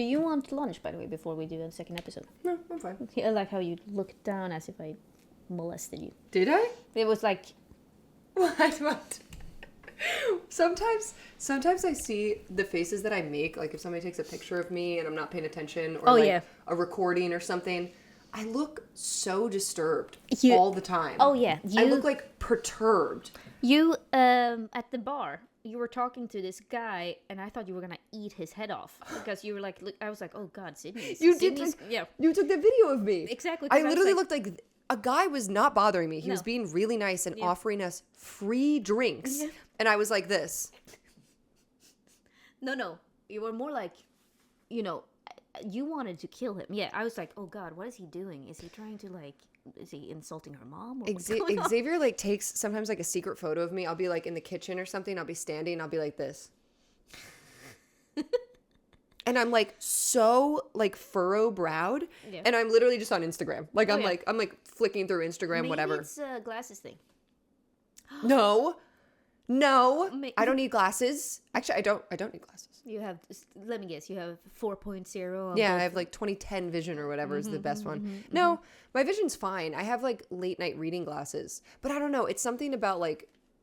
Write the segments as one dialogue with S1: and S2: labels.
S1: Do you want lunch, by the way, before we do the second episode?
S2: No, I'm fine.
S1: I like how you looked down as if I molested you.
S2: Did I?
S1: It was like...
S2: What? Sometimes I see the faces that I make, like if somebody takes a picture of me and I'm not paying attention, or a recording or something, I look so disturbed all the time.
S1: Oh yeah,
S2: I look like perturbed.
S1: You at the bar, you were talking to this guy, and I thought you were gonna eat his head off because you were like, I was like, oh god, Sydney.
S2: You took the video of me.
S1: Exactly.
S2: I literally looked like a guy was not bothering me. He was being really nice and offering us free drinks. Yeah. And I was like this. No. You were more like, you wanted to kill him. Yeah, I was like, oh God, what is he doing? Is he trying to is he insulting her mom? Or Xavier takes sometimes a secret photo of me. I'll be in the kitchen or something. I'll be standing. I'll be like this. And I'm so furrow browed. Yeah. And I'm literally just on Instagram. I'm flicking through Instagram, whatever.
S1: Maybe it's a glasses thing.
S2: No, I don't need glasses. Actually, I don't need glasses.
S1: You have, let me guess, you have 4.0.
S2: Yeah, I have 2010 vision or whatever is the best one. No, my vision's fine. I have late night reading glasses, but I don't know. It's something about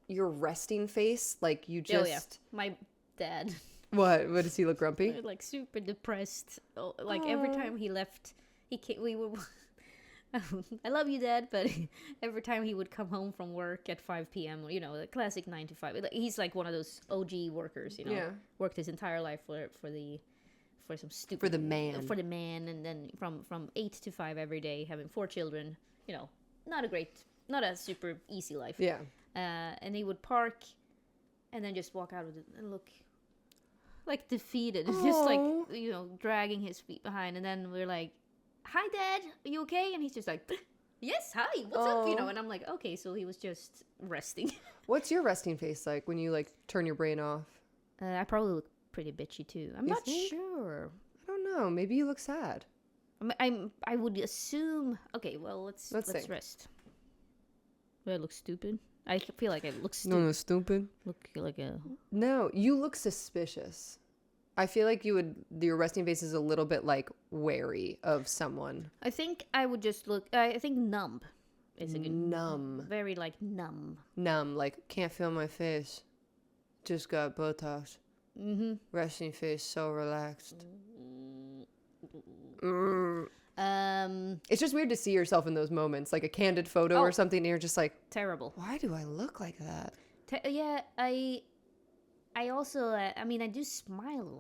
S2: your resting face. You just. Oh yeah,
S1: my dad.
S2: What does he look grumpy?
S1: Super depressed. Every time he left, we were. I love you, Dad, but every time he would come home from work at 5 p.m., the classic 9 to 5. He's one of those OG workers, Yeah. Worked his entire life for some stupid...
S2: For the man.
S1: For the man, and then from 8 to 5 every day, having 4 children, not a super easy life.
S2: Yeah.
S1: And he would park and then just walk out of it and look... defeated.
S2: Aww.
S1: Just dragging his feet behind, and then we're like, hi Dad, are you okay? And he's just like, yes, hi, what's up? And I'm like, okay, so he was just resting.
S2: What's your resting face like when you turn your brain off?
S1: I probably look pretty bitchy too. I'm not sure.
S2: I don't know, maybe you look sad.
S1: I would assume. Okay, well, let's rest. Do I look stupid? I feel like I look stupid.
S2: No, stupid.
S1: Look like a...
S2: No, you look suspicious. I feel like your resting face is a little bit wary of someone.
S1: I think I would just look, I think numb is a good...
S2: Numb.
S1: Very numb.
S2: Numb, can't feel my face. Just got Botox.
S1: Mm-hmm.
S2: Resting face, so relaxed. It's just weird to see yourself in those moments, a candid photo or something, and you're just
S1: terrible.
S2: Why do I look like that?
S1: Yeah, I also, I do smile a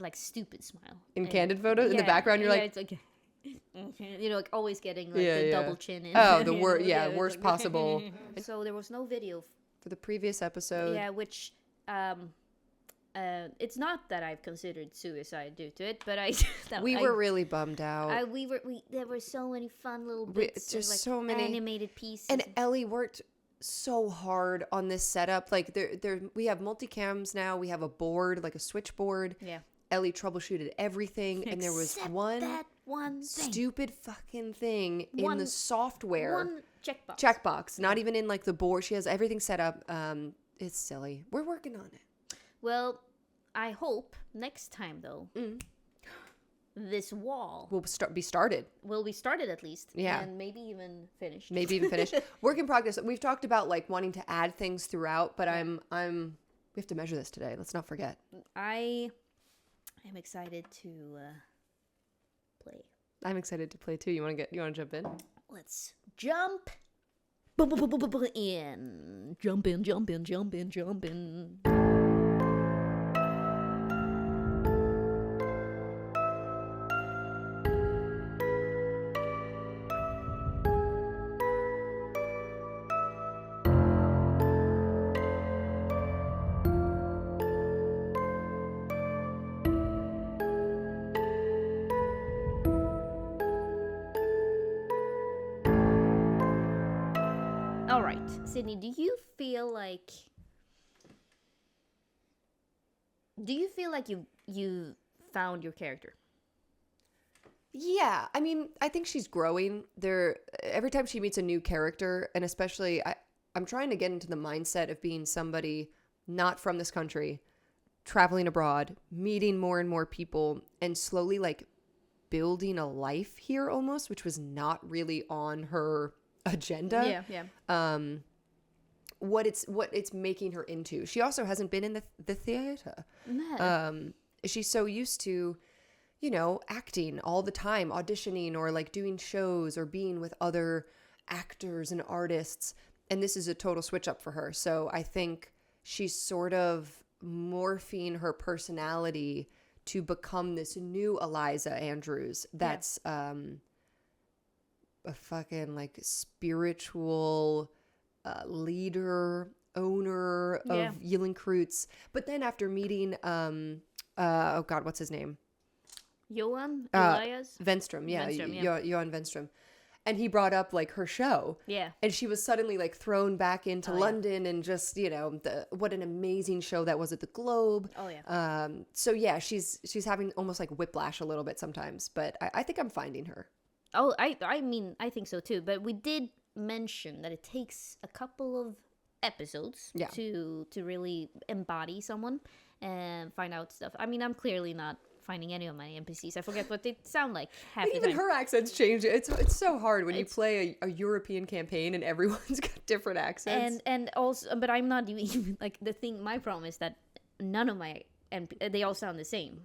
S1: lot, stupid smile.
S2: In candid photos? In the background, you're
S1: it's always getting the double chin in.
S2: Oh, the worst possible.
S1: So there was no video.
S2: For the previous episode.
S1: Yeah, which, it's not that I've considered suicide due to it, but
S2: we were really bummed out.
S1: There were so many fun little bits,
S2: just so many
S1: animated pieces.
S2: And Ellie worked so hard on this setup. We have multicams now. We have a board, a switchboard.
S1: Yeah.
S2: Ellie troubleshooted everything, and there was
S1: that one
S2: stupid fucking thing in the software.
S1: One
S2: checkbox. Not even in the board. She has everything set up. It's silly. We're working on it.
S1: Well, I hope next time though. This wall
S2: will be started.
S1: Will be started at least.
S2: Yeah.
S1: And maybe even finished.
S2: Work in progress. We've talked about wanting to add things throughout, but we have to measure this today. Let's not forget.
S1: I am excited to play.
S2: I'm excited to play too. You want to jump in?
S1: Let's jump in. Jump in. Sydney, do you feel like you found your character?
S2: Yeah, I think she's growing. Every time she meets a new character, and especially I'm trying to get into the mindset of being somebody not from this country, traveling abroad, meeting more and more people, and slowly like building a life here almost, which was not really on her agenda. What it's making her into. She also hasn't been in the theater. She's so used to, you know, acting all the time, auditioning or like doing shows or being with other actors and artists, and this is a total switch up for her. So I think she's sort of morphing her personality to become this new Eliza Andrews that's a fucking like spiritual leader, owner of Egerkrans. But then after meeting oh god, what's his name?
S1: Johan Elias
S2: Venstrom, Johan Venstrom. And he brought up like her show. Yeah. And she was suddenly like thrown back into London and just, you know, what an amazing show that was at the Globe. Oh yeah. So yeah, she's having almost like whiplash a little bit sometimes, but I think I'm finding her.
S1: Oh, I mean, I think so too. But we did mention that it takes a couple of episodes to really embody someone and find out stuff. I mean, I'm clearly not finding any of my NPCs. I forget what they sound like half the time.
S2: Even her accents change. It's so hard when you play a European campaign and everyone's got different accents.
S1: And also, but I'm not even like the thing. My problem is that none of my they all sound the same.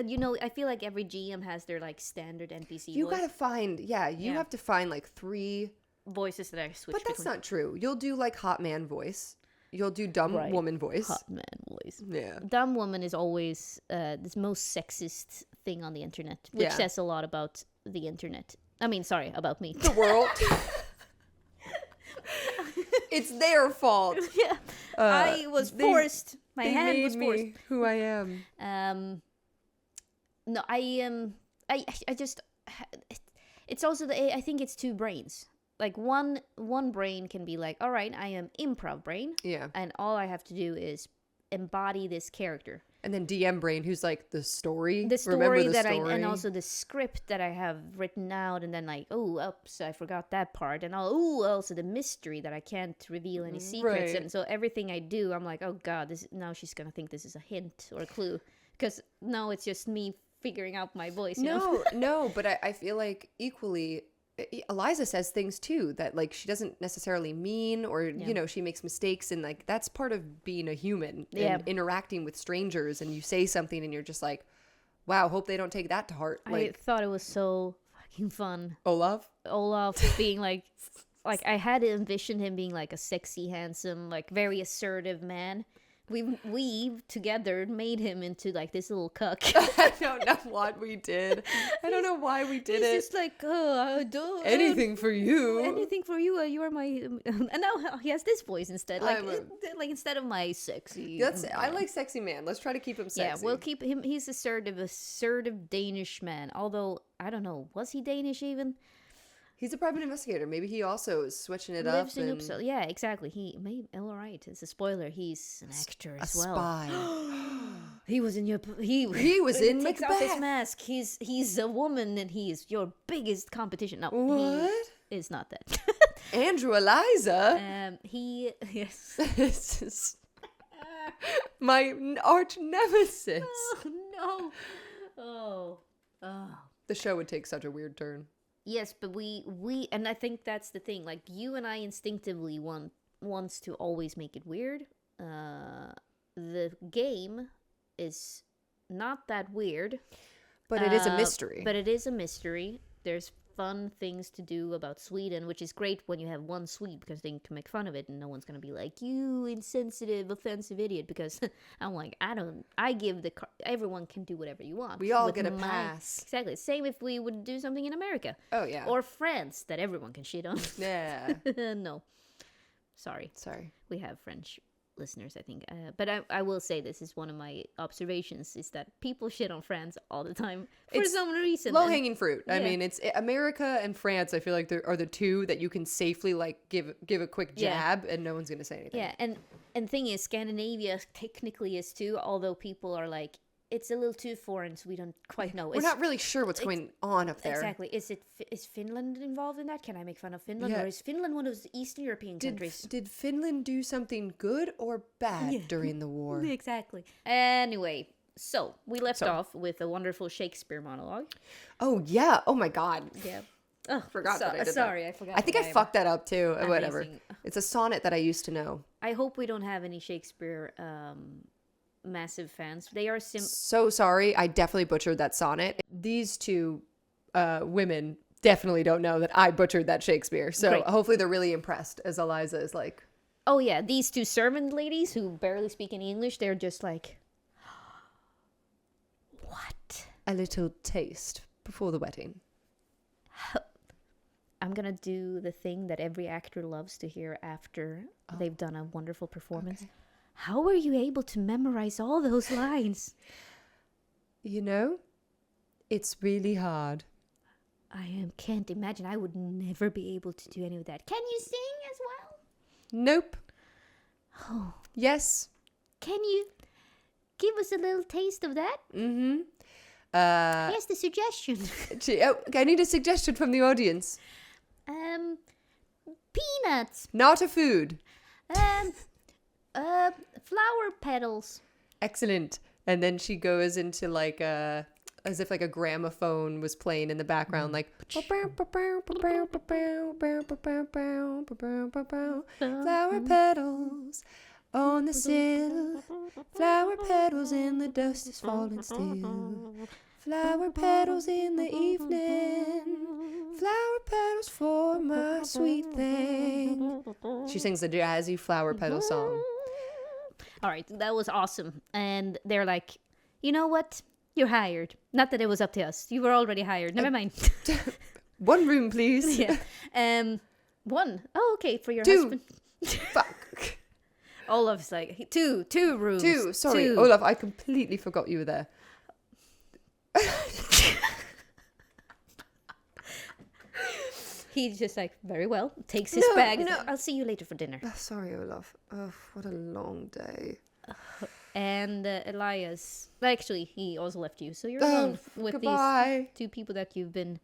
S1: You know, I feel like every GM has their like standard NPC.
S2: You gotta find, you have to find like 3
S1: voices that I switch.
S2: But that's not true. You'll do like hot man voice. You'll do dumb woman voice.
S1: Hot man voice.
S2: Yeah.
S1: Dumb woman is always the most sexist thing on the internet, which says a lot about the internet. I mean, sorry, about me.
S2: The world. It's their fault.
S1: Yeah. I was forced. My hand was forced.
S2: Me who I am.
S1: No, I just. It's also I think it's 2 brains. Like one brain can be like, all right, I am improv brain. Yeah. And all I have to do is embody this character.
S2: And then DM brain, who's like the story.
S1: The story and also the script that I have written out, and then like, oh, oops, I forgot that part, and also the mystery that I can't reveal any secrets, and so everything I do, I'm like, oh god, now she's gonna think this is a hint or a clue, because now it's just me figuring out my voice.
S2: No, but I feel like equally. Eliza says things too that like she doesn't necessarily mean, or you know, she makes mistakes, and like that's part of being a human and interacting with strangers, and you say something and you're just like, wow, hope they don't take that to heart. Like,
S1: I thought it was so fucking fun.
S2: Olaf
S1: being like I had envisioned him being like a sexy, handsome, like very assertive man. We together made him into like this little cuck.
S2: I don't know what we did. I don't know why we did it.
S1: He's just like, I don't
S2: anything for you.
S1: Anything for you. You are my. And now he has this voice instead. Like instead of my sexy.
S2: I like sexy man. Let's try to keep him sexy.
S1: Yeah, we'll keep him. He's assertive Danish man. Although I don't know, was he Danish even?
S2: He's a private investigator. Maybe he also is switching it up.
S1: Lives in Uppsala. Yeah, exactly. He may. All right. It's a spoiler. He's an actor as well.
S2: A spy.
S1: He was in your. He
S2: was in Macbeth.
S1: Takes off his mask. He's a woman, and he's your biggest competition. No,
S2: what?
S1: He is not that.
S2: Andrew Eliza.
S1: Yes.
S2: This is my arch nemesis.
S1: Oh no. Oh.
S2: The show would take such a weird turn.
S1: Yes, but we and I think that's the thing. Like you and I instinctively wants to always make it weird. The game is not that weird,
S2: but it is a mystery.
S1: But it is a mystery. There's fun things to do about Sweden, which is great when you have one Swede, because they can make fun of it and no one's gonna be like, you insensitive, offensive idiot, because I'm like, everyone can do whatever you want.
S2: We all get a pass.
S1: Exactly. Same if we would do something in America.
S2: Oh yeah.
S1: Or France that everyone can shit on.
S2: Yeah.
S1: No. Sorry. We have French listeners, I think, but I will say this is one of my observations, is that people shit on France all the time for some reason.
S2: Low-hanging fruit. I mean, it's America and France. I feel like there are the two that you can safely like give a quick jab and no one's gonna say anything.
S1: Yeah, and thing is, Scandinavia technically is too, although people are like, it's a little too foreign, so we don't quite know.
S2: We're not really sure what's going on up there.
S1: Exactly. Is Finland involved in that? Can I make fun of Finland?
S2: Yeah.
S1: Or is Finland one of those Eastern European countries?
S2: Did Finland do something good or bad during the war?
S1: Exactly. Anyway, so we left off with a wonderful Shakespeare monologue.
S2: Oh, yeah. Oh, my God.
S1: Yeah. Oh,
S2: Forgot that I did
S1: sorry,
S2: that.
S1: I forgot.
S2: I think I fucked that up, too.
S1: Amazing.
S2: Whatever. It's a sonnet that I used to know.
S1: I hope we don't have any Shakespeare massive fans. They are
S2: so sorry. I definitely butchered that sonnet. These two women definitely don't know that I butchered that Shakespeare. So
S1: Great.
S2: Hopefully they're really impressed as Eliza is like...
S1: Oh, yeah. These two servant ladies who barely speak any English, they're just like... What?
S2: A little taste before the wedding.
S1: I'm going to do the thing that every actor loves to hear after they've done a wonderful performance. Okay. How were you able to memorize all those lines?
S2: You know, it's really hard.
S1: I can't imagine. I would never be able to do any of that. Can you sing as well?
S2: Nope.
S1: Oh.
S2: Yes.
S1: Can you give us a little taste of that?
S2: Mm-hmm.
S1: Here's the suggestion.
S2: I need a suggestion from the audience.
S1: Peanuts.
S2: Not a food.
S1: Flower petals.
S2: Excellent. And then she goes into like as if like a gramophone was playing in the background, like flower petals on the sill, flower petals in the dust is falling still, flower petals in the evening, flower petals for my sweet thing. She sings the jazzy flower petal song.
S1: All right, that was awesome. And they're like, you know what? You're hired. Not that it was up to us. You were already hired. Never mind.
S2: One room, please.
S1: Yeah. One. Oh, okay. For your
S2: Two.
S1: husband.
S2: Fuck.
S1: Olaf's like, two rooms.
S2: Two. Sorry,
S1: two.
S2: Olaf, I completely forgot you were there.
S1: He's just like, very well. Takes his bag. No. I'll see you later for dinner.
S2: Oh, sorry, Olaf. Oh, what a long day.
S1: And Elias, actually, he also left you. So you're alone with
S2: goodbye.
S1: These two people that you've been...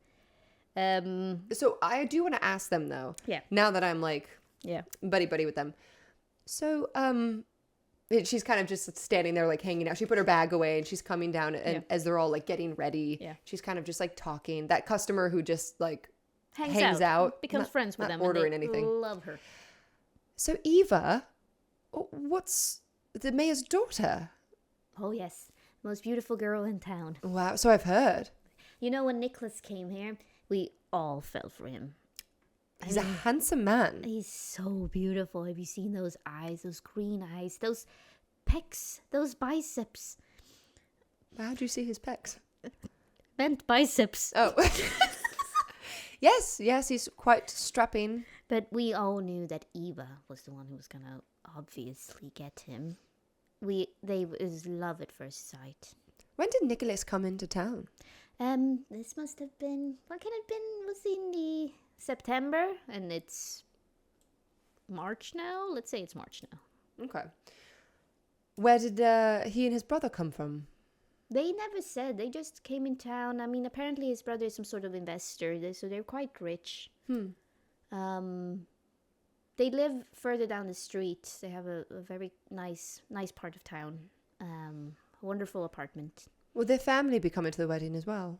S2: So I do want to ask them, though.
S1: Yeah.
S2: Now that I'm like buddy with them. So she's kind of just standing there like hanging out. She put her bag away and she's coming down and as they're all like getting ready, she's kind of just like talking. That customer who just like hangs out
S1: becomes friends with them,
S2: ordering
S1: and they
S2: anything.
S1: Love her.
S2: So Eva, what's the mayor's daughter?
S1: Oh yes, most beautiful girl in town.
S2: Wow. So I've heard.
S1: You know, when Nicholas came here, we all fell for him.
S2: He's a handsome man.
S1: He's so beautiful. Have you seen those eyes, those green eyes, those pecs, those biceps?
S2: How'd you see his pecs?
S1: Bent biceps.
S2: Oh. Yes, he's quite strapping.
S1: But we all knew that Eva was the one who was gonna obviously get him. They was love at first sight.
S2: When did Nicholas come into town?
S1: This must have been, what can it have been? Was in the September, and it's March now. Let's say it's March now.
S2: Okay. Where did he and his brother come from?
S1: They never said. They just came in town. I mean, apparently his brother is some sort of investor, so they're quite rich. They live further down the street. They have a very nice part of town. A wonderful apartment.
S2: Will their family be coming to the wedding as well?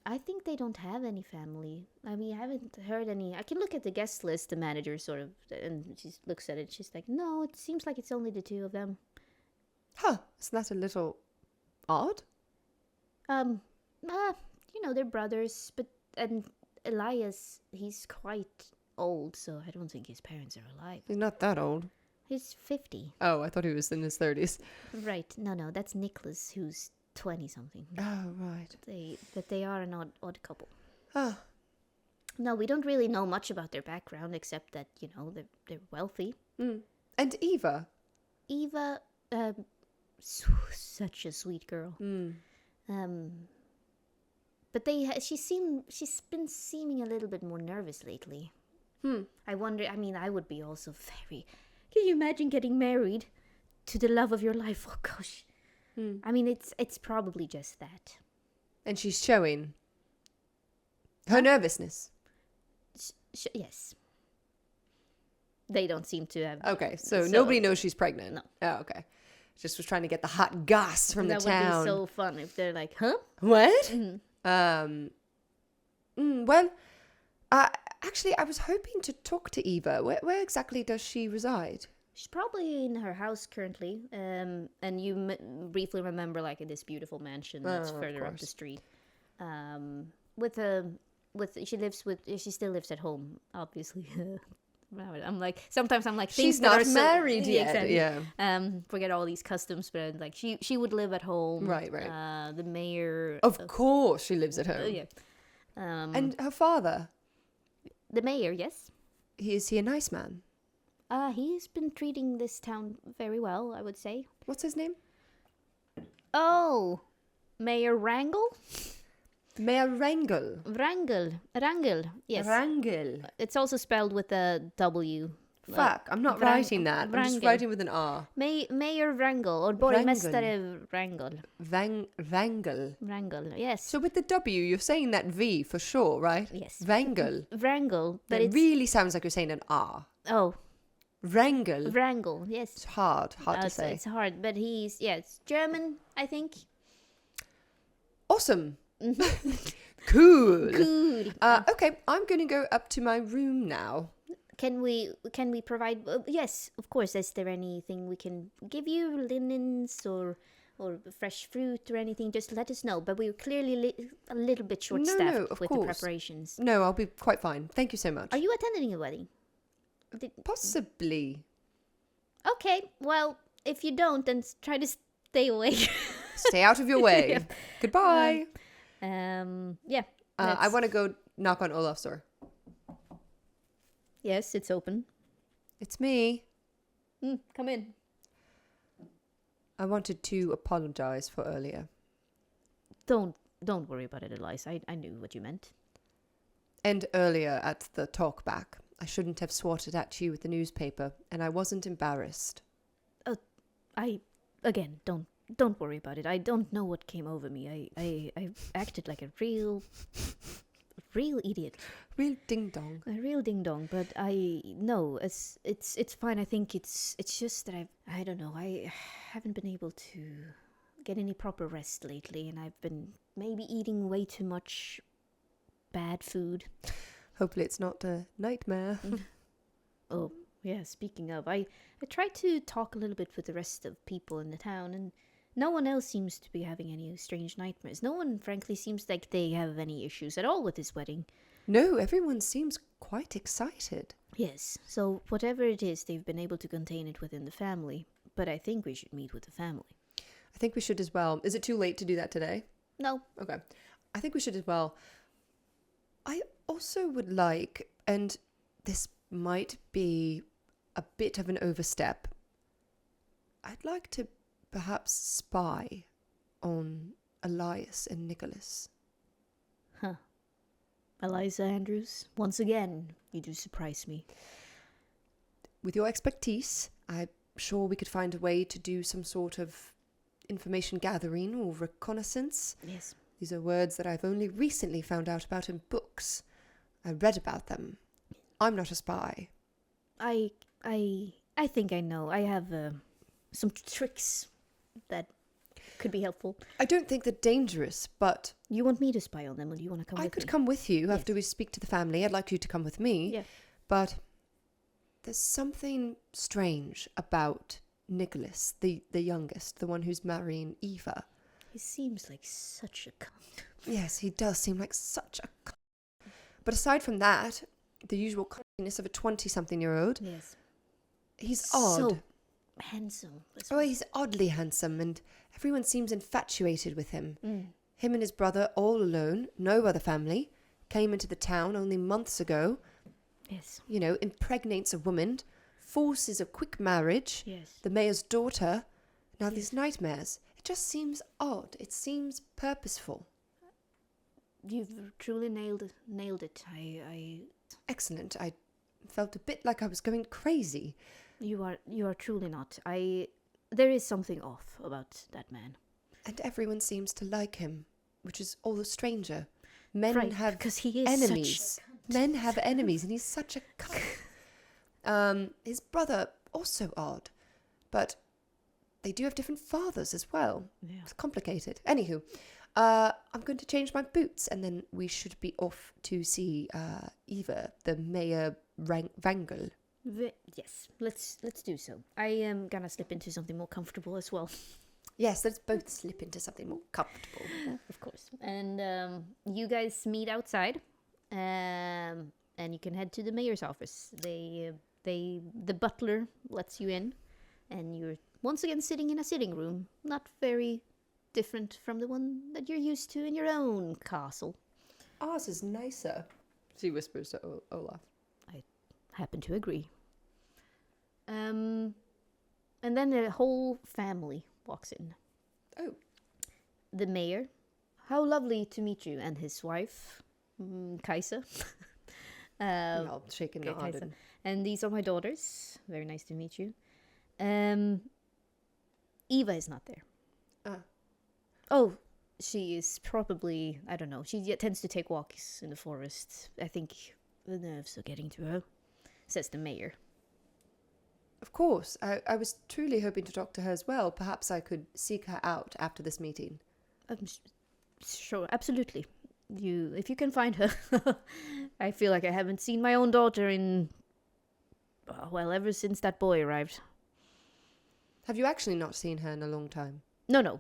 S1: I think they don't have any family. I mean, I haven't heard any. I can look at the guest list, the manager sort of, and she looks at it. She's like, no, it seems like it's only the two of them.
S2: Huh, isn't that a little odd?
S1: They're brothers, and Elias, he's quite old, so I don't think his parents are alive.
S2: He's not that old.
S1: He's 50.
S2: Oh, I thought he was in his 30s.
S1: Right. No, that's Nicholas, who's 20-something.
S2: Oh, right.
S1: They are an odd couple.
S2: Oh.
S1: No, we don't really know much about their background, except that, they're wealthy.
S2: And Eva?
S1: Eva, such a sweet girl. But she's been seeming a little bit more nervous lately. I wonder, I would be also very... Can you imagine getting married to the love of your life? Oh, gosh. I mean, it's probably just that.
S2: And she's showing her nervousness.
S1: Yes. They don't seem to have...
S2: Okay, so nobody knows she's pregnant.
S1: No.
S2: Oh, okay. Just was trying to get the hot goss from the town.
S1: That would be so fun if they're like, huh?
S2: What? Well, actually, I was hoping to talk to Eva. Where exactly does she reside?
S1: She's probably in her house currently. And you briefly remember, like, this beautiful mansion that's further up the street. She still lives at home, obviously. Sometimes I'm like,
S2: she's not married yet.
S1: Exactly.
S2: Yeah.
S1: Forget all these customs, but like she would live at home.
S2: Right.
S1: The mayor.
S2: Of course, she lives at home.
S1: Yeah.
S2: And her father.
S1: The mayor, yes.
S2: Is he a nice man?
S1: He's been treating this town very well, I would say.
S2: What's his name?
S1: Oh, Mayor Wrangle.
S2: Mayor Wrangle.
S1: Wrangle, yes.
S2: Wrangle.
S1: It's also spelled with a W.
S2: Fuck, I'm not writing that. I'm just writing with an R.
S1: Mayor Wrangle, or Borgmästare Wrangle.
S2: Wrangle.
S1: Wrangle, yes.
S2: So with the W, you're saying that V for sure, right?
S1: Yes.
S2: Wrangle.
S1: Wrangle, but
S2: it really sounds like you're saying an R.
S1: Oh.
S2: Wrangle.
S1: Wrangle, yes.
S2: It's hard to say.
S1: It's hard, but it's German, I think.
S2: Awesome. Cool. Okay, I'm going to go up to my room now.
S1: Can we provide? Yes, of course. Is there anything we can give you, linens or fresh fruit or anything? Just let us know. But we're clearly a little bit short-staffed with the preparations.
S2: No, I'll be quite fine. Thank you so much.
S1: Are you attending a wedding?
S2: Possibly.
S1: Okay. Well, if you don't, then try to stay away.
S2: Stay out of your way. Yeah. Goodbye.
S1: Yeah.
S2: I want to go knock on Olaf's door.
S1: Yes, it's open.
S2: It's me.
S1: Come in.
S2: I wanted to apologize for earlier.
S1: Don't worry about it, Elias. I knew what you meant.
S2: And earlier at the talk back, I shouldn't have swatted at you with the newspaper, and I wasn't embarrassed.
S1: Don't worry about it. I don't know what came over me. I acted like a real idiot.
S2: Real ding dong.
S1: A real ding dong. But I know it's fine. I think it's just that I don't know. I haven't been able to get any proper rest lately, and I've been maybe eating way too much bad food.
S2: Hopefully it's not a nightmare.
S1: Oh yeah. Speaking of, I tried to talk a little bit with the rest of people in the town, and no one else seems to be having any strange nightmares. No one, frankly, seems like they have any issues at all with this wedding.
S2: No, everyone seems quite excited.
S1: Yes, so whatever it is, they've been able to contain it within the family. But I think we should meet with the family.
S2: I think we should as well. Is it too late to do that today?
S1: No.
S2: Okay. I think we should as well. I also would like, and this might be a bit of an overstep, I'd like to perhaps spy on Elias and Nicholas.
S1: Huh. Eliza Andrews, once again, you do surprise me.
S2: With your expertise, I'm sure we could find a way to do some sort of information gathering or reconnaissance.
S1: Yes.
S2: These are words that I've only recently found out about in books. I read about them. I'm not a spy.
S1: I think I know. I have some tricks that could be helpful.
S2: I don't think they're dangerous, but...
S1: You want me to spy on them, or do you want to come with me?
S2: I could come with you after we speak to the family. I'd like you to come with me.
S1: Yeah.
S2: But there's something strange about Nicholas, the youngest, the one who's marrying Eva.
S1: He seems like such a cunt.
S2: Yes, he does seem like such a cunt. But aside from that, the usual cuntiness of a 20-something-year-old.
S1: Yes.
S2: He's odd.
S1: So handsome.
S2: He's oddly handsome, and everyone seems infatuated with him. Him and his brother, all alone, no other family, came into the town only months ago.
S1: Yes.
S2: You know, impregnates a woman, forces a quick marriage.
S1: Yes.
S2: The mayor's daughter. Now these nightmares. It just seems odd. It seems purposeful.
S1: You've truly nailed it. I
S2: Excellent. I felt a bit like I was going crazy.
S1: You are truly not. There is something off about that man.
S3: And everyone seems to like him, which is all the stranger. Men
S1: Right,
S3: have
S1: because he is
S3: enemies.
S1: such
S3: Men have enemies, and he's such a cunt. His brother, also odd. But they do have different fathers as well.
S1: Yeah.
S3: It's complicated. Anywho, I'm going to change my boots, and then we should be off to see Eva, the Mayor Wrangel.
S1: Yes, let's do so. I am gonna slip into something more comfortable as well.
S3: Yes, let's both slip into something more comfortable.
S1: Of course. And you guys meet outside, and you can head to the mayor's office. The butler lets you in, and you're once again sitting in a sitting room, not very different from the one that you're used to in your own castle.
S3: Ours is nicer, she whispers to Olaf.
S1: I happen to agree. And then the whole family walks in.
S3: Oh.
S1: The mayor, how lovely to meet you, and his wife, Kajsa.
S3: I'll shake a nod.
S1: Kajsa. And these are my daughters. Very nice to meet you. Eva is not there. Oh, she is probably, I don't know, she tends to take walks in the forest. I think the nerves are getting to her, says the mayor.
S3: Of course. I was truly hoping to talk to her as well. Perhaps I could seek her out after this meeting.
S1: Sure, absolutely. If you can find her. I feel like I haven't seen my own daughter in, well, ever since that boy arrived.
S3: Have you actually not seen her in a long time?
S1: No,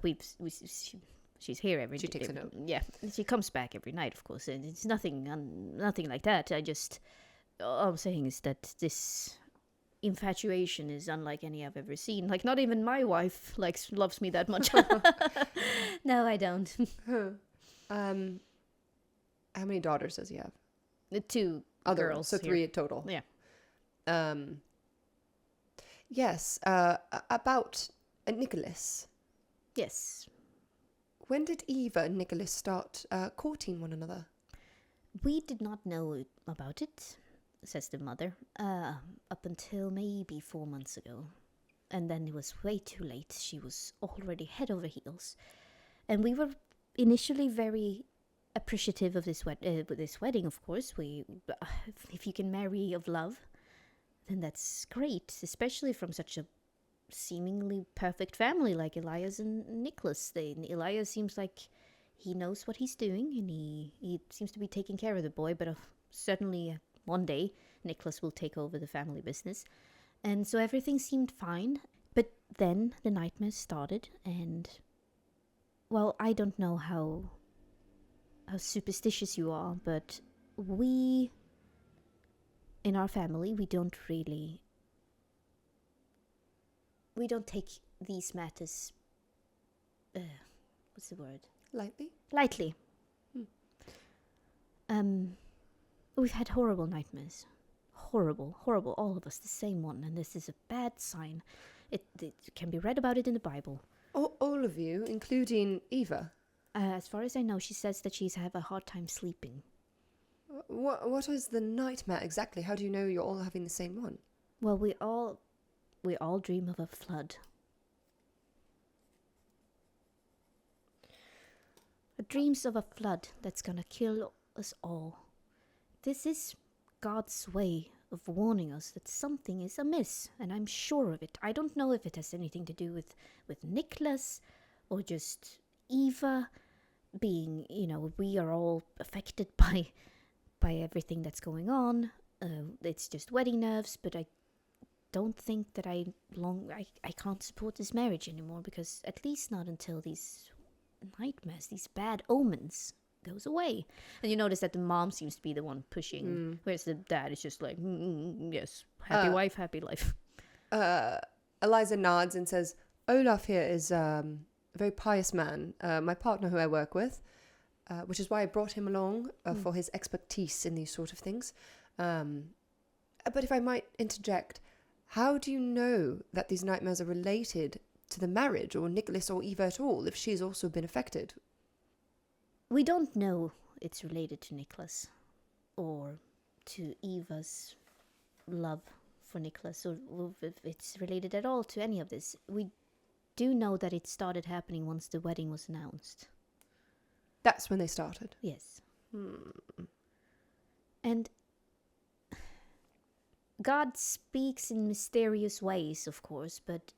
S1: she's here every day.
S3: She takes a note.
S1: Yeah, she comes back every night, of course, and it's nothing like that. All I'm saying is that this infatuation is unlike any I've ever seen. Like, not even my wife loves me that much. No, I don't.
S3: How many daughters does he have?
S1: The two
S3: Other
S1: girls,
S3: ones, so
S1: here.
S3: 3 total.
S1: Yeah.
S3: Yes. About Nicholas.
S1: Yes.
S3: When did Eva and Nicholas start courting one another?
S1: We did not know about it, says the mother, up until maybe 4 months ago. And then it was way too late. She was already head over heels. And we were initially very appreciative of this wedding, of course. If you can marry of love, then that's great, especially from such a seemingly perfect family like Elias and Nicholas. Elias seems like he knows what he's doing, and he seems to be taking care of the boy, but certainly one day Nicholas will take over the family business. And so everything seemed fine. But then the nightmares started, and, well, I don't know how superstitious you are, but we, in our family, we don't take these matters, what's the word? Lightly. We've had horrible nightmares. Horrible, all of us, the same one, and this is a bad sign. It can be read about it in the Bible.
S3: All of you, including Eva?
S1: As far as I know, she says that she's have a hard time sleeping.
S3: What is the nightmare exactly? How do you know you're all having the same one?
S1: Well, we all dream of a flood. Dreams of a flood that's gonna kill us all. This is God's way of warning us that something is amiss, and I'm sure of it. I don't know if it has anything to do with Nicholas or just Eva being, we are all affected by everything that's going on. It's just wedding nerves, but I don't think that I can't support this marriage anymore, because at least not until these nightmares, these bad omens goes away. And you notice that the mom seems to be the one pushing, whereas the dad is just like, yes, happy wife, happy life.
S3: Eliza nods and says, Olaf here is a very pious man, my partner who I work with, which is why I brought him along for his expertise in these sort of things. But if I might interject, how do you know that these nightmares are related to the marriage, or Nicholas or Eva at all, if she's also been affected?
S1: We don't know it's related to Nicholas or to Eva's love for Nicholas, or if it's related at all to any of this. We do know that it started happening once the wedding was announced.
S3: That's when they started.
S1: Yes. And God speaks in mysterious ways, of course, but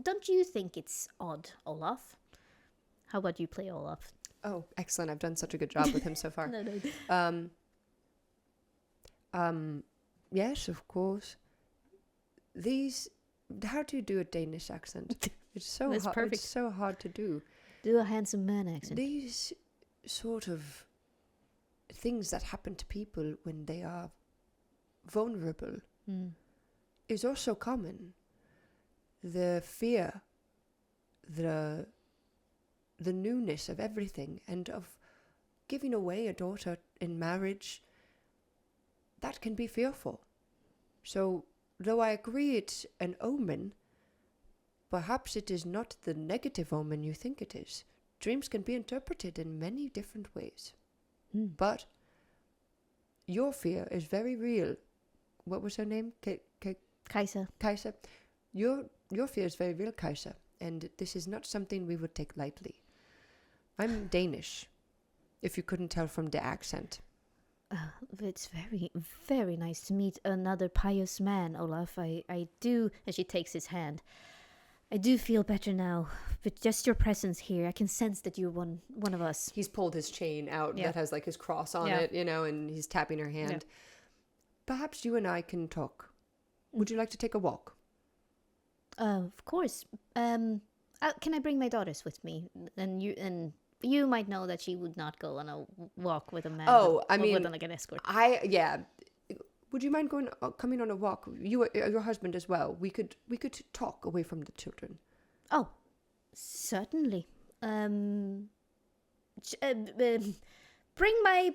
S1: don't you think it's odd, Olaf? How about you play Olaf?
S3: Oh, excellent. I've done such a good job with him so far.
S1: No.
S3: Yes, of course. How do you do a Danish accent? It's so
S1: That's
S3: hard.
S1: perfect.
S3: It's so hard to do.
S1: Do a handsome man accent.
S3: These sort of things that happen to people when they are vulnerable is also common. The fear, the newness of everything, and of giving away a daughter in marriage, that can be fearful. So, though I agree it's an omen, perhaps it is not the negative omen you think it is. Dreams can be interpreted in many different ways. But your fear is very real. What was her name?
S1: Kaiser.
S3: Kaiser. Your fear is very real, Kaiser, and this is not something we would take lightly. I'm Danish, if you couldn't tell from the accent.
S1: It's very, very nice to meet another pious man, Olaf. I do, and she takes his hand. I do feel better now, but just your presence here, I can sense that you're one of us.
S3: He's pulled his chain out that has like his cross on it, and he's tapping her hand. Yeah. Perhaps you and I can talk. Would you like to take a walk?
S1: Of course. Can I bring my daughters with me? And you might know that she would not go on a walk with a man.
S3: Oh, I mean,
S1: with like an escort.
S3: Would you mind coming on a walk? Your husband as well. We could talk away from the children.
S1: Oh, certainly. Bring my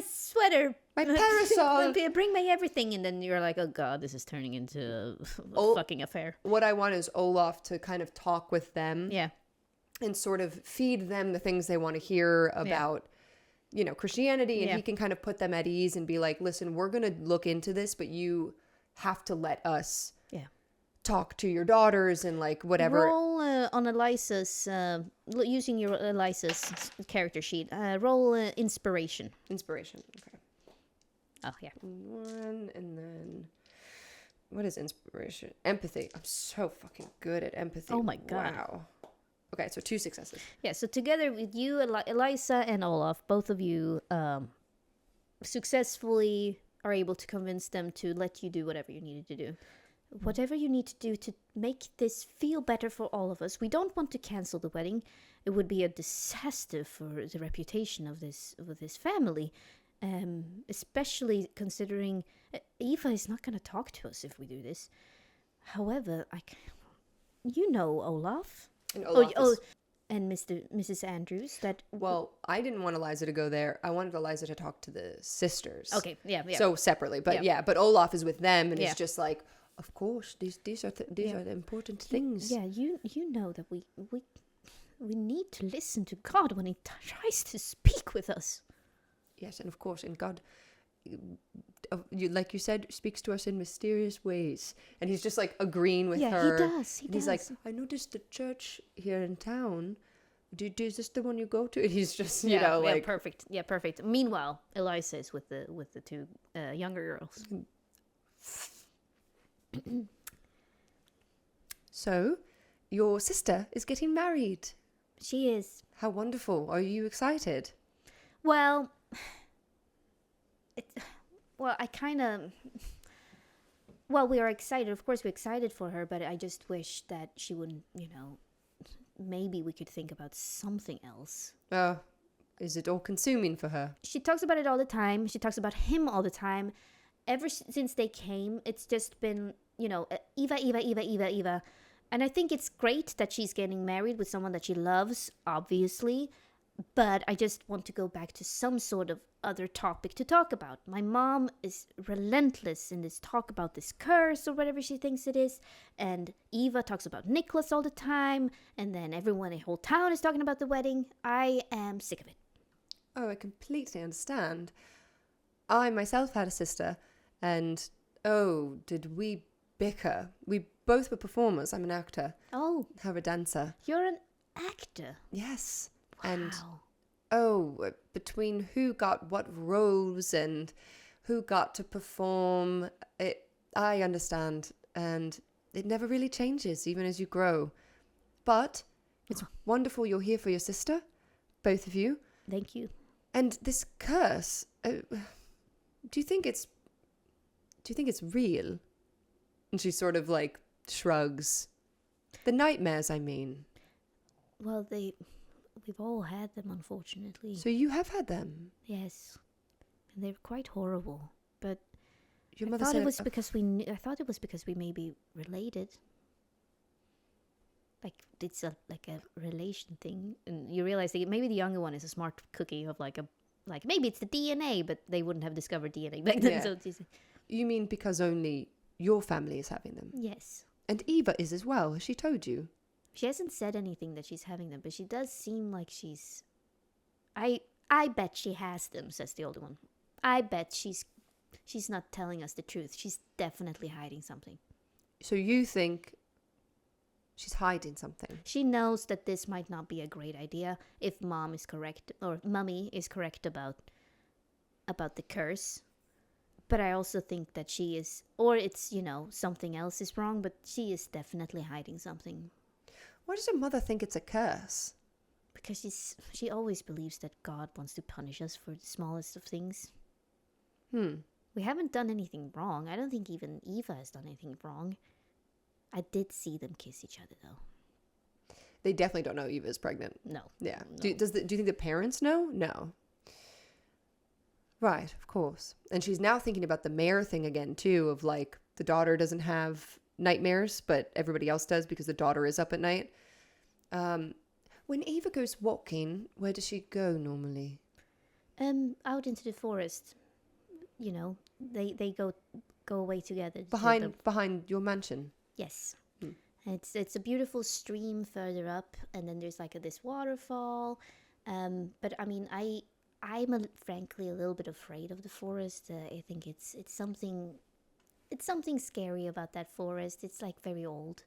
S1: sweater,
S3: my parasol,
S1: bring my everything, and then you're like, oh god, this is turning into a fucking affair.
S3: What I want is Olaf to kind of talk with them, and sort of feed them the things they want to hear about, Christianity, and he can kind of put them at ease and be like, listen, we're gonna look into this, but you have to let us talk to your daughters and like whatever.
S1: Roll on Eliza's using your Eliza's character sheet. Roll inspiration.
S3: Inspiration. Okay.
S1: Oh yeah.
S3: 1, and then what is inspiration? Empathy. I'm so fucking good at empathy.
S1: Oh my god.
S3: Wow. Okay, so 2 successes.
S1: Yeah. So together with you, Eliza and Olaf, both of you successfully are able to convince them to let you do whatever you needed to do. Whatever you need to do to make this feel better for all of us. We don't want to cancel the wedding. It would be a disaster for the reputation of this family, especially considering Eva is not going to talk to us if we do this. However, Olaf.
S3: And Olaf
S1: and Mrs. Andrews.
S3: Well, I didn't want Eliza to go there. I wanted Eliza to talk to the sisters.
S1: Okay, yeah.
S3: So separately, but but Olaf is with them, and it's just like, of course, these are the important things.
S1: Yeah, you know that we need to listen to God when He tries to speak with us.
S3: Yes, and of course, and God, like you said, speaks to us in mysterious ways, and he's just like agreeing with her.
S1: Yeah, he does.
S3: He's like, I noticed the church here in town. Is this the one you go to? And he's just, like,
S1: perfect. Yeah, perfect. Meanwhile, Eliza is with the 2 younger girls.
S3: So, your sister is getting married.
S1: She is.
S3: How wonderful. Are you excited?
S1: Well, we are excited. Of course, we're excited for her, but I just wish that she wouldn't, maybe we could think about something else.
S3: Is it all consuming for her?
S1: She talks about it all the time. She talks about him all the time. Ever since they came, it's just been, Eva. And I think it's great that she's getting married with someone that she loves, obviously. But I just want to go back to some sort of other topic to talk about. My mom is relentless in this talk about this curse or whatever she thinks it is. And Eva talks about Nicholas all the time. And then everyone in the whole town is talking about the wedding. I am sick of it.
S3: Oh, I completely understand. I myself had a sister. And, did we bicker. We both were performers. I'm an actor.
S1: Oh,
S3: Her a dancer.
S1: you're an actor.
S3: Yes.
S1: Wow.
S3: And between who got what roles and who got to perform, I understand, and it never really changes even as you grow. But it's wonderful you're here for your sister, both of you.
S1: Thank you.
S3: And this curse, do you think it's real? And she sort of like shrugs. The nightmares, I mean.
S1: Well, we've all had them, unfortunately.
S3: So you have had them?
S1: Yes, and they're quite horrible. But
S3: Your
S1: I
S3: mother
S1: thought
S3: said
S1: it was because I thought it was because we may be related. Like it's a relation thing, and you realize that maybe the younger one is a smart cookie of like maybe it's the DNA, but they wouldn't have discovered DNA back then.
S3: Yeah.
S1: So it's
S3: You mean because only your family is having them?
S1: yes.
S3: And Eva is as well, has she told you?
S1: She hasn't said anything that she's having them, but she does seem like she's. I bet she has them, says the older one. I bet she's not telling us the truth. She's definitely hiding something.
S3: So you think she's hiding something?
S1: She knows that this might not be a great idea if mom is correct or mummy is correct about the curse. But I also think that she is, or it's, something else is wrong, but she is definitely hiding something.
S3: Why does your mother think it's a curse?
S1: Because she always believes that God wants to punish us for the smallest of things. We haven't done anything wrong. I don't think even Eva has done anything wrong. I did see them kiss each other, though.
S3: They definitely don't know Eva's pregnant.
S1: No.
S3: Yeah.
S1: No.
S3: Do you think the parents know? No. Right, of course. And she's now thinking about the mare thing again, too, of like the daughter doesn't have nightmares, but everybody else does because the daughter is up at night. When Eva goes walking, where does she go normally?
S1: Out into the forest. They go away together.
S3: Behind your mansion?
S1: Yes. It's a beautiful stream further up, and then there's like this waterfall. But I mean, I'm frankly a little bit afraid of the forest. I think it's something scary about that forest. It's like very old.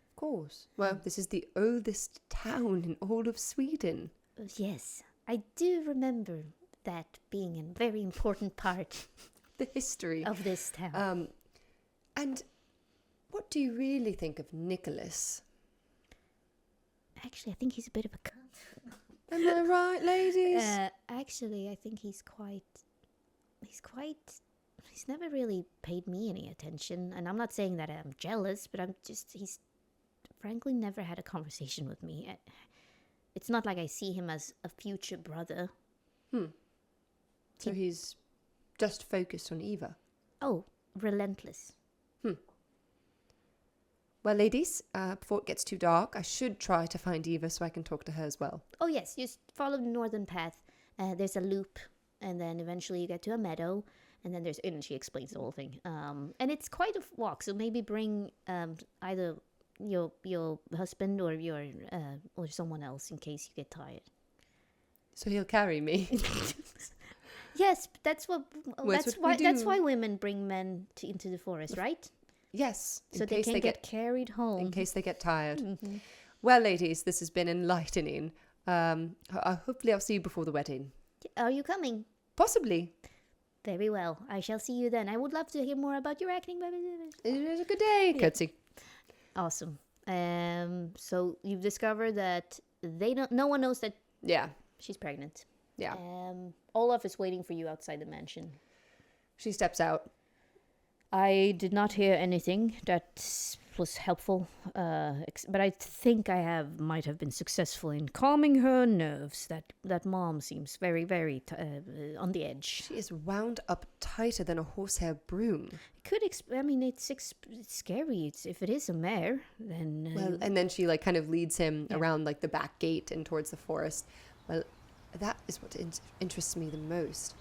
S3: Of course. Well, this is the oldest town in all of Sweden.
S1: Yes, I do remember that being a very important part
S3: The history
S1: of this town.
S3: And what do you really think of Nicholas?
S1: Actually, I think he's a bit of a cunt.
S3: Am I right, ladies?
S1: Actually, I think he's never really paid me any attention, and I'm not saying that I'm jealous, but he's frankly never had a conversation with me. It's not like I see him as a future brother.
S3: So he's just focused on Eva.
S1: Oh, relentless.
S3: Well, ladies, before it gets too dark, I should try to find Eva so I can talk to her as well.
S1: Oh yes, just follow the northern path. There's a loop, and then eventually you get to a meadow, and then and she explains the whole thing. And it's quite a walk, so maybe bring either your husband or or someone else in case you get tired.
S3: So he'll carry me.
S1: Yes, that's why women bring men into the forest, right?
S3: Yes.
S1: So they can get carried home.
S3: In case they get tired. Mm-hmm. Well, ladies, this has been enlightening. Hopefully I'll see you before the wedding.
S1: Are you coming?
S3: Possibly.
S1: Very well. I shall see you then. I would love to hear more about your acting.
S3: It was a good day.
S1: Yeah.
S3: Curtsy.
S1: Awesome. So you've discovered that no one knows that
S3: Yeah.
S1: she's pregnant.
S3: Yeah.
S1: Olaf is waiting for you outside the mansion.
S3: She steps out.
S1: I did not hear anything that was helpful, but I think I might have been successful in calming her nerves. That mom seems very, very on the edge.
S3: She is wound up tighter than a horsehair broom.
S1: It's scary. If it is a mare, then
S3: Well, and then she kind of leads him around the back gate and towards the forest. Well, that is what interests me the most.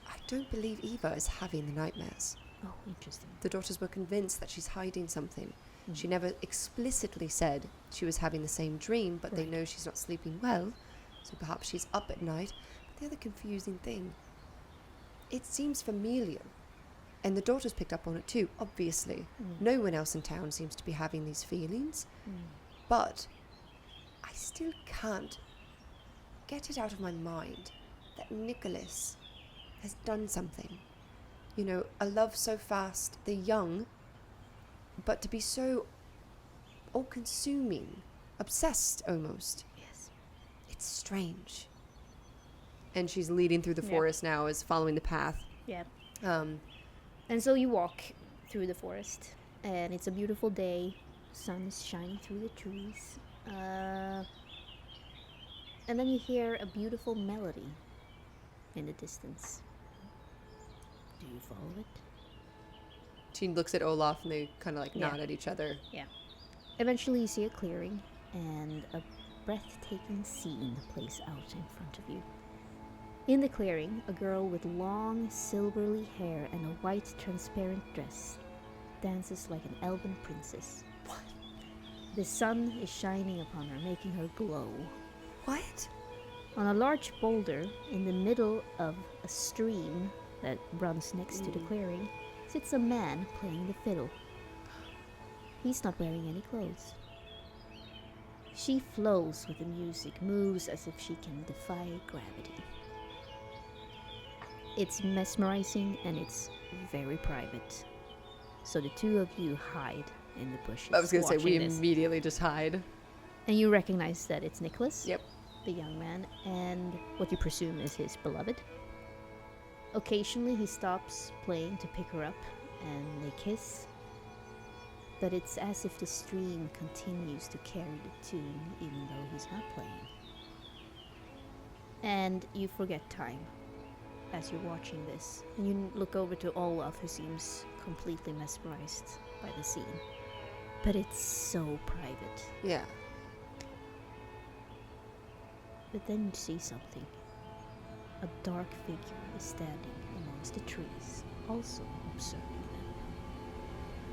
S3: I don't believe Eva is having the nightmares.
S1: Oh, interesting.
S3: The daughters were convinced that she's hiding something. She never explicitly said she was having the same dream, but they know she's not sleeping well, so perhaps she's up at night. But the other confusing thing, it seems familial. And the daughter's picked up on it too, obviously. No one else in town seems to be having these feelings. But I still can't get it out of my mind that Nicholas has done something. You know, a love so fast, they're young, but to be so all-consuming, obsessed almost.
S1: Yes.
S3: It's strange. And she's leading through the forest now, is following the path.
S1: Yeah. And so you walk through the forest, and it's a beautiful day. Sun is shining through the trees. And then you hear a beautiful melody in the distance. Do you follow it?
S3: She looks at Olaf and they kind of like
S1: Yeah.
S3: nod at each other.
S1: Yeah. Eventually you see a clearing, and a breathtaking scene plays out in front of you. In the clearing, a girl with long, silvery hair and a white, transparent dress dances like an elven princess.
S3: What?
S1: The sun is shining upon her, making her glow.
S3: What?
S1: On a large boulder in the middle of a stream that runs next to the clearing sits a man playing the fiddle. He's not wearing any clothes. She flows with the music, moves as if she can defy gravity. It's mesmerizing and it's very private. So the two of you hide in the bushes.
S3: I was going to say, we
S1: watching this.
S3: immediately just hide.
S1: And you recognize that it's Nicholas.
S3: Yep.
S1: The young man, and what you presume is his beloved. Occasionally he stops playing to pick her up, and they kiss. But it's as if the stream continues to carry the tune even though he's not playing. And you forget time as you're watching this. And you look over to Olaf, who seems completely mesmerized by the scene. But it's so private.
S3: Yeah. But
S1: then you see something. A dark figure is standing amongst the trees, also observing them.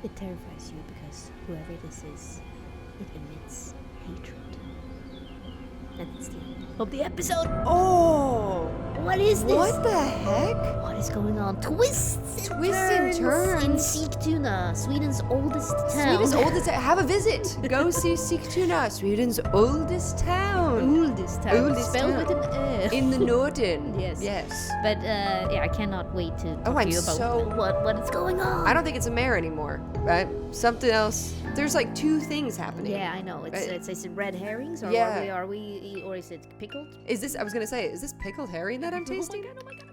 S1: It terrifies you because whoever this is, it emits hatred. And it's the end of the episode!
S3: Oh!
S1: What is this?
S3: What the heck?
S1: What is going on? Twists
S3: and turns.
S1: in Sigtuna, Sweden's oldest town.
S3: Sweden's oldest town. Have a visit. Go see Sigtuna, Sweden's oldest town.
S1: Oldest town.
S3: Oldest
S1: Spelled
S3: town.
S1: with an E.
S3: In the Norden.
S1: Yes.
S3: Yes.
S1: But yeah, I cannot wait to talk
S3: I'm
S1: to you about
S3: so-
S1: what is going on.
S3: I don't think it's a mare anymore, right? Something else. There's like two things happening.
S1: Yeah, I know. It's
S3: Right.
S1: is it red herrings or
S3: Yeah.
S1: are we or is it pickled?
S3: Is this, I was going to say, is this pickled herring that I'm tasting?
S1: Oh my god.